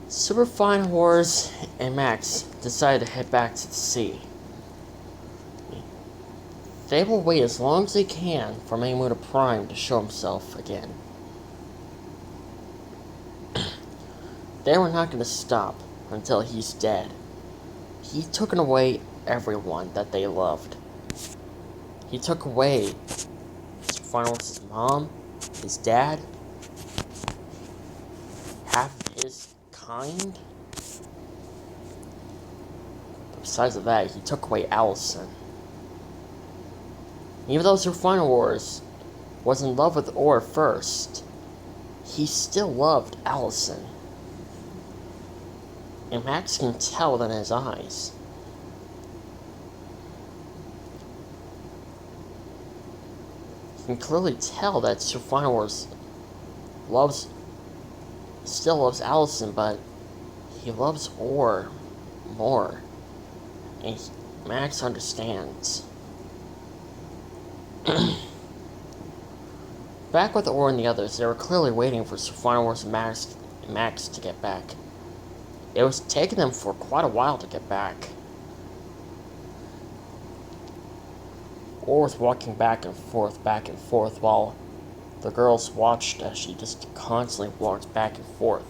Superfine Horse and Max decide to head back to the sea. They will wait as long as they can for Maymuta Prime to show himself again. They were not going to stop until he's dead. He's taken away everyone that they loved. He took away Superfine Horse's mom, his dad, half of his kind. But besides that, he took away Allison. Even though Superfine Horse was in love with Orr first, he still loved Allison. And Max can tell it in his eyes. You can clearly tell that Superfine Horse still loves Allison, but he loves Orr more. And Max understands. Back with Orr and the others, they were clearly waiting for Superfine Horse and Max to get back. It was taking them for quite a while to get back. Orr was walking back and forth, while the girls watched as she just constantly walked back and forth.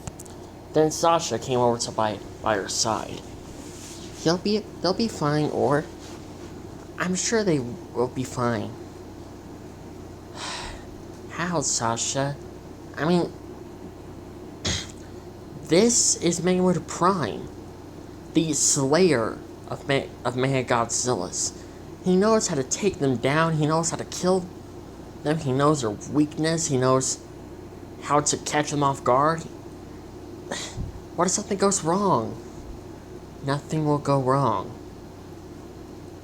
Then Sasha came over to by her side. They'll be fine, Orr. I'm sure they will be fine. How, Sasha? I mean, this is Maymuta Prime, the slayer of Mega Godzillas. He knows how to take them down, he knows how to kill them, he knows their weakness, he knows how to catch them off guard. What if something goes wrong? Nothing will go wrong.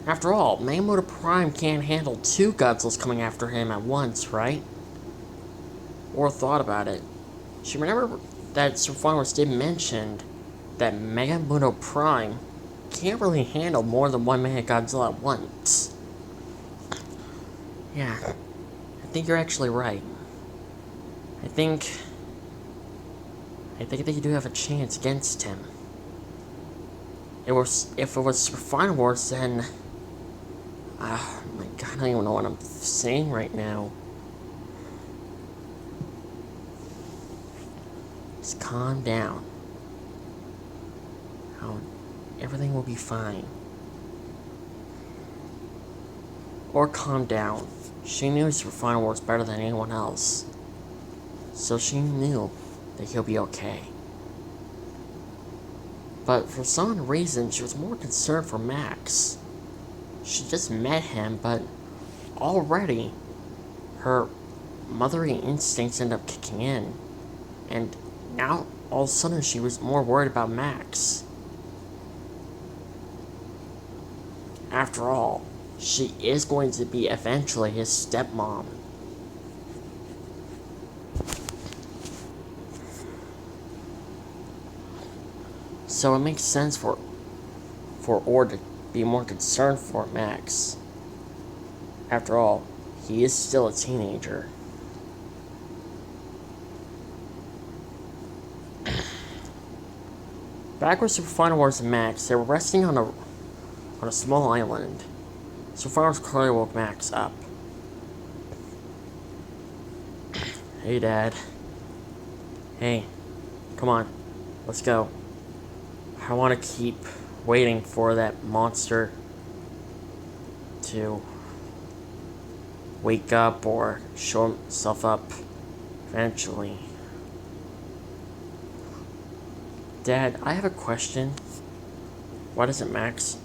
After all, Maymuta Prime can't handle two Godzillas coming after him at once, right? Or thought about it. She remembered that Superfine Horse did mention that Maymuta Prime can't really handle more than one Mega Godzilla at once. Yeah, I think you're actually right. I think they do have a chance against him. If it was Superfine Horse, then oh my god, I don't even know what I'm saying right now. Just calm down. Everything will be fine. Or calm down. She knew Superfine Horse better than anyone else. So she knew that he'll be okay. But for some reason, she was more concerned for Max. She just met him, but already her motherly instincts ended up kicking in. And now, all of a sudden, she was more worried about Max. After all, she is going to be eventually his stepmom. So it makes sense for Orr to be more concerned for Max. After all, he is still a teenager. Back with Superfine Horse and Max, they were resting on a small island. Superfine Horse clearly woke Max up. Hey, Dad. Hey, come on, let's go. I don't want to keep waiting for that monster to wake up or show himself up eventually. Dad, I have a question. What is it, Max?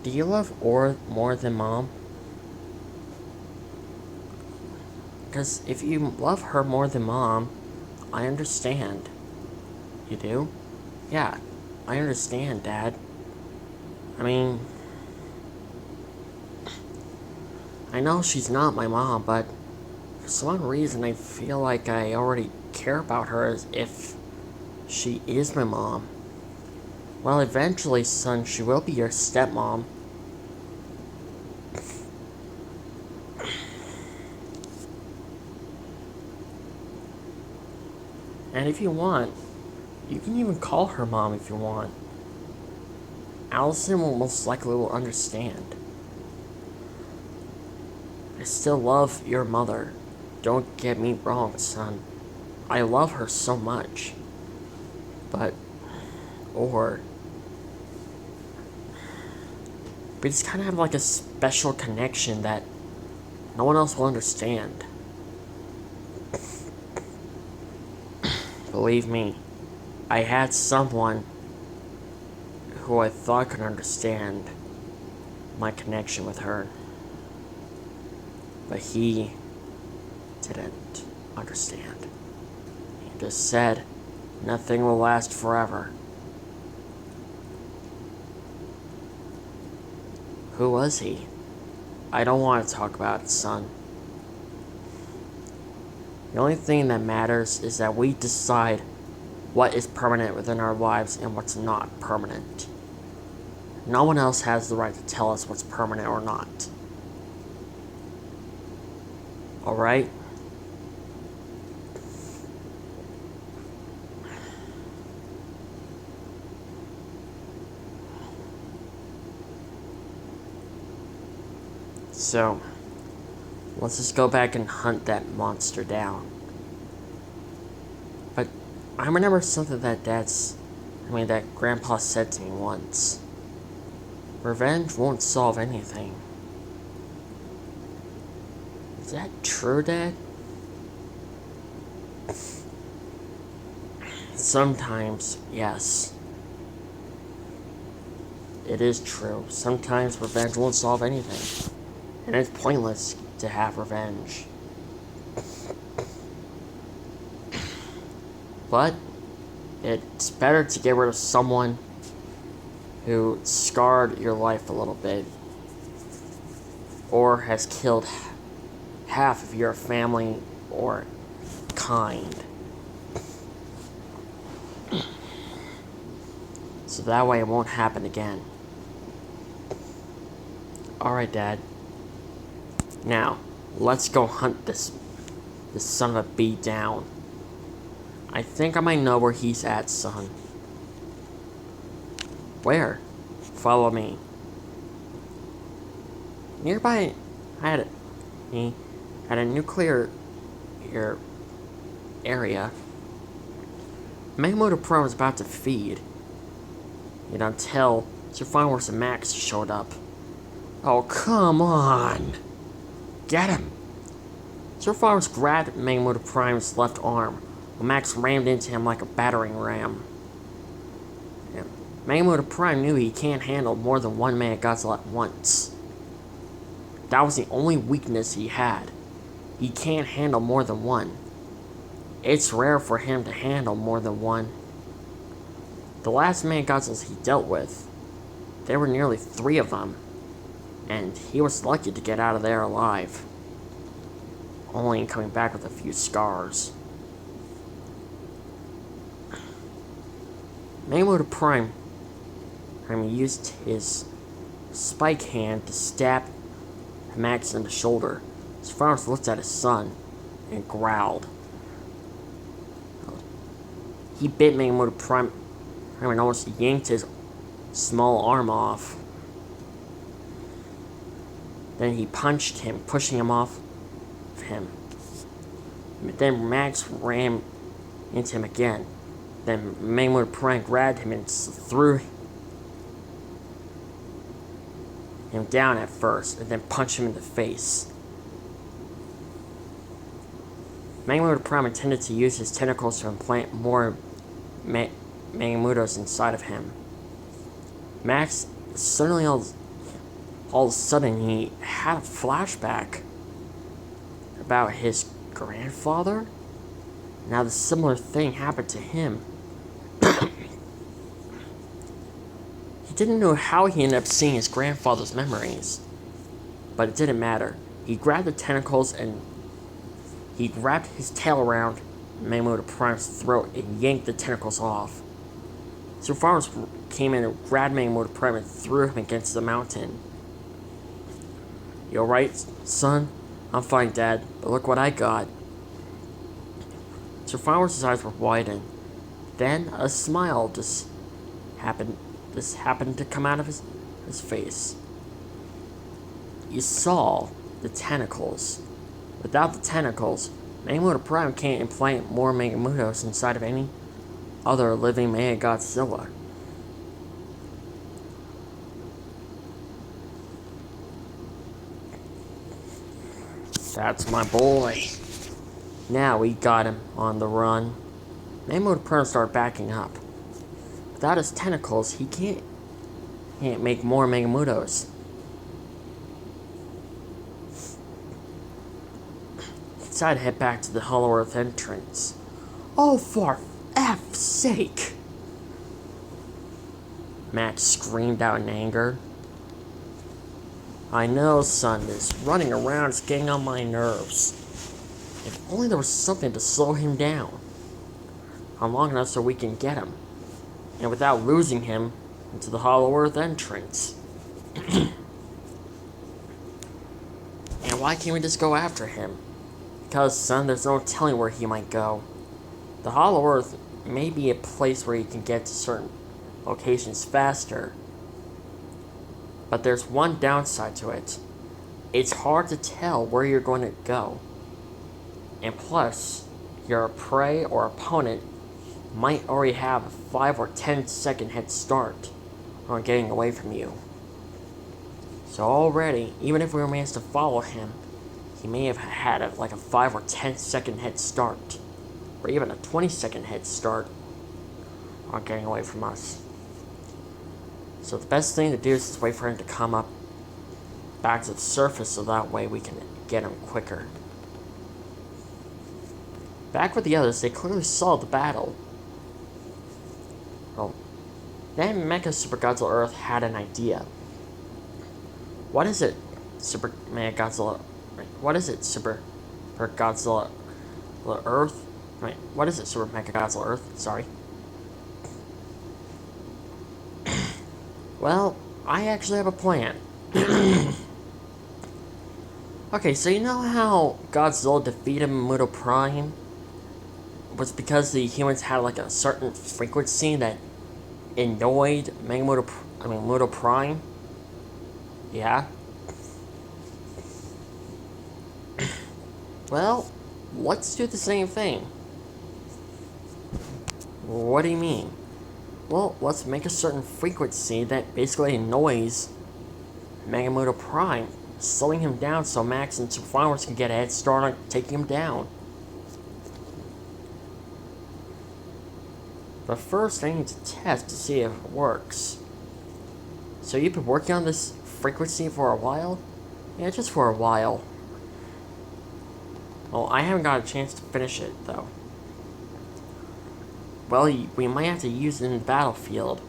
Do you love Orr more than Mom? Because if you love her more than Mom, I understand. You do? Yeah, I understand, Dad. I mean, I know she's not my mom, but for some reason I feel like I already care about her as if she is my mom. Well, eventually, son, she will be your stepmom. And if you want, You can even call her mom if you want. Allison will most likely will understand. I still love your mother. Don't get me wrong, son. I love her so much. But, we just kind of have like a special connection that no one else will understand. Believe me, I had someone who I thought could understand my connection with her. But he didn't understand. He just said, nothing will last forever. Who was he? I don't want to talk about it, son. The only thing that matters is that we decide what is permanent within our lives and what's not permanent. No one else has the right to tell us what's permanent or not. Alright? So, let's just go back and hunt that monster down. But I remember something that that Grandpa said to me once. Revenge won't solve anything. Is that true, Dad? Sometimes, yes. It is true. Sometimes revenge won't solve anything. And it's pointless to have revenge. But it's better to get rid of someone who scarred your life a little bit, or has killed half of your family or kind. So that way it won't happen again. Alright, Dad. Now, let's go hunt this son of a bee down. I think I might know where he's at, son. Where? Follow me. Nearby, he had a nuclear area. Maymoto Pro was about to feed. Yet until Sir Farmers and Max showed up. Oh, come on! Get him! Sir Farmers grabbed Maymoto Prime's left arm, while Max rammed into him like a battering ram. Maymoto Prime knew he can't handle more than one Mechagodzilla at once. That was the only weakness he had. He can't handle more than one. It's rare for him to handle more than one. The last Mechagodzillas he dealt with, there were nearly 3 of them, and he was lucky to get out of there alive, only coming back with a few scars. Maymoto Prime used his spike hand to stab Max in the shoulder. His father looked at his son and growled. He bit Maymoto Prime and almost yanked his small arm off. Then he punched him, pushing him off of him. Then Max ran into him again. Then Maymoto Prime grabbed him and threw him down at first, and then punched him in the face. Maymoto Prime intended to use his tentacles to implant more Maymotos inside of him. Max suddenly, all of a sudden, he had a flashback about his grandfather. Now, the similar thing happened to him. He didn't know how he ended up seeing his grandfather's memories, but it didn't matter. He grabbed the tentacles and he wrapped his tail around Maymoto Prime's throat and yanked the tentacles off. Sir Farmers came in and grabbed Maymoto Prime and threw him against the mountain. You alright, son? I'm fine, Dad, but look what I got. Sir Farmers' eyes were widened. Then a smile just happened to come out of his face. You saw the tentacles. Without the tentacles, Megamoto Prime can't implant more Megamutos inside of any other living Mega Godzilla. That's my boy. Now we got him on the run. Megamoto Prime started backing up. Without his tentacles, he can't make more Megamutos. He decided to head back to the Hollow Earth entrance. Oh, for F's sake! Max screamed out in anger. I know, son, this running around is getting on my nerves. If only there was something to slow him down. Long enough so we can get him. And without losing him into the Hollow Earth entrance. And why can't we just go after him? Because, son, there's no telling where he might go. The Hollow Earth may be a place where you can get to certain locations faster. But there's one downside to it. It's hard to tell where you're going to go. And plus, your prey or opponent might already have a 5 or 10 second head start on getting away from you. So already, even if we managed to follow him, he may have had a 5 or 10 second head start. Or even a 20-second head start on getting away from us. So the best thing to do is just wait for him to come up back to the surface so that way we can get him quicker. Back with the others, they clearly saw the battle. Well, then Mecha Super Godzilla Earth had an idea. What is it, Super Mega Godzilla? What is it, Super Godzilla Earth? What is it, Super Mega Godzilla Earth? Sorry. Well, I actually have a plan. Okay, so you know how Godzilla defeated Megamoto Prime? It was because the humans had a certain frequency that annoyed Megamoto Prime? Yeah? Well, let's do the same thing. What do you mean? Well, let's make a certain frequency that basically annoys Megamoto Prime, slowing him down so Max and Super Flowers can get a head start on taking him down. But first, I need to test to see if it works. So you've been working on this frequency for a while? Yeah, just for a while. Well, I haven't got a chance to finish it, though. Well, we might have to use it in the battlefield.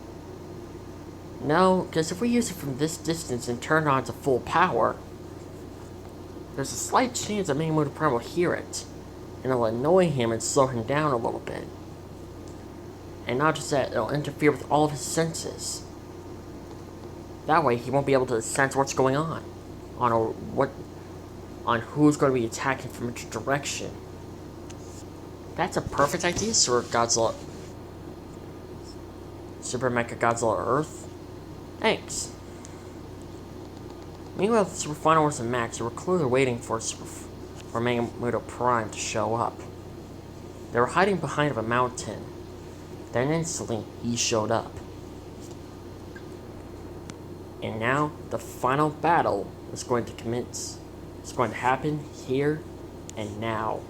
No, because if we use it from this distance and turn it on to full power, there's a slight chance that Megamoto Prime will hear it, and it'll annoy him and slow him down a little bit. And not just that, it'll interfere with all of his senses. That way, he won't be able to sense what's going on who's going to be attacking from which direction. That's a perfect idea, Super Mecha Godzilla Earth. Thanks. Meanwhile, the Super Final Wars and Max were clearly waiting for Megamoto Prime to show up. They were hiding behind a mountain. Then instantly, he showed up. And now, the final battle is going to commence. It's going to happen here and now.